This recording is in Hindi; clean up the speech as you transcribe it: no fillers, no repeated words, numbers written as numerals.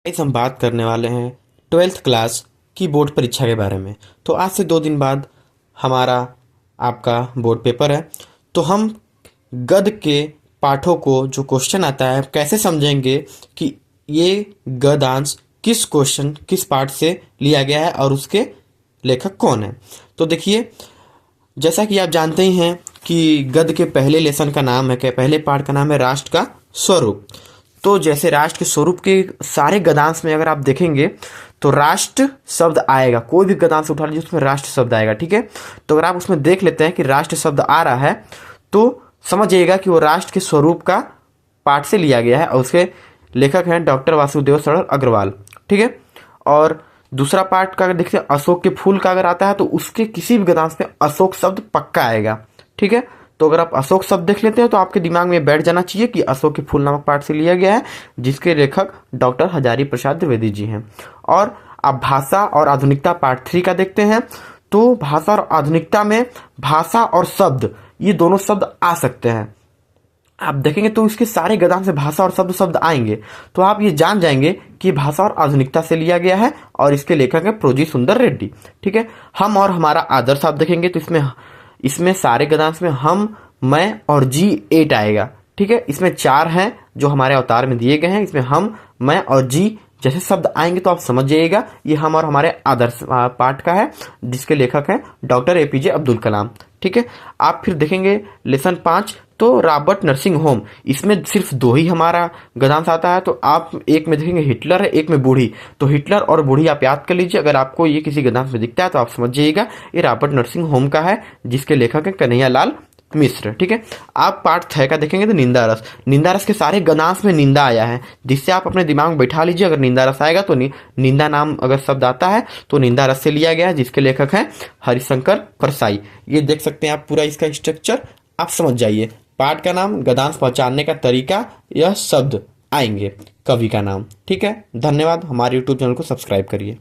इस हम बात करने वाले हैं 12th क्लास की बोर्ड परीक्षा के बारे में। तो आज से 2 दिन बाद हमारा आपका बोर्ड पेपर है। तो हम गद्य के पाठों को जो क्वेश्चन आता है कैसे समझेंगे कि ये गद्यांश किस क्वेश्चन किस पाठ से लिया गया है और उसके लेखक कौन है। तो देखिए, जैसा कि आप जानते ही हैं कि गद्य के पहले लेसन का नाम है, पहले पाठ का नाम है राष्ट्र का स्वरूप। तो जैसे राष्ट्र के स्वरूप के सारे गद्यांश में अगर आप देखेंगे तो राष्ट्र शब्द आएगा, कोई भी गद्यांश उठा लीजिए उसमें राष्ट्र शब्द आएगा। ठीक है, तो अगर आप उसमें देख लेते हैं कि राष्ट्र शब्द आ रहा है तो समझिएगा कि वो राष्ट्र के स्वरूप का पाठ से लिया गया है और उसके लेखक हैं डॉक्टर वासुदेव सरल अग्रवाल। ठीक है, और दूसरा पार्ट का अगर देखते हैं अशोक के फूल का अगर आता है तो उसके किसी भी गद्यांश में अशोक शब्द पक्का आएगा। ठीक है, तो अगर आप अशोक शब्द देख लेते हैं तो आपके दिमाग में बैठ जाना चाहिए कि अशोक के फूल नामक पाठ से लिया गया है, जिसके लेखक डॉक्टर हजारी प्रसाद द्विवेदी जी हैं। और आप भाषा और आधुनिकता पार्ट 3 का देखते हैं तो भाषा और आधुनिकता में भाषा और शब्द ये दोनों शब्द आ सकते हैं। आप देखेंगे तो इसके सारे गद्यांश से भाषा और शब्द आएंगे, तो आप ये जान जाएंगे कि भाषा और आधुनिकता से लिया गया है और इसके लेखक है प्रोजी सुंदर रेड्डी। ठीक है, हम और हमारा आदर्श आप देखेंगे तो इसमें सारे गद्यांश में हम, मैं और जी 8 आएगा। ठीक है, इसमें 4 हैं जो हमारे अवतार में दिए गए हैं। इसमें हम, मैं और जी जैसे शब्द आएंगे तो आप समझ जाइएगा ये हम और हमारे आदर्श पाठ का है, जिसके लेखक हैं डॉक्टर एपीजे अब्दुल कलाम। ठीक है, आप फिर देखेंगे लेसन 5 तो रॉबर्ट नर्सिंग होम, इसमें सिर्फ 2 ही हमारा गद्यांश आता है। तो आप एक में देखेंगे हिटलर है, एक में बूढ़ी, तो हिटलर और बूढ़ी आप याद कर लीजिए। अगर आपको ये किसी गद्यांश में दिखता है तो आप समझ जाइएगा ये रॉबर्ट नर्सिंग होम का है, जिसके लेखक है कन्हैया लाल मिश्र। ठीक है, आप पार्ट 6 का देखेंगे तो निंदा रस, निंदा रस के सारे गद्यांश में निंदा आया है, जिससे आप अपने दिमाग में बैठा लीजिए अगर निंदा रस आएगा तो निंदा नाम अगर शब्द आता है तो निंदा रस से लिया गया है, जिसके लेखक हैं हरिशंकर परसाई। ये देख सकते हैं आप पूरा इसका स्ट्रक्चर, आप समझ जाइए। पाठ का नाम, गद्यांश पहचानने का तरीका, यह शब्द आएंगे, कवि का नाम। ठीक है, धन्यवाद। हमारे यूट्यूब चैनल को सब्सक्राइब करिए।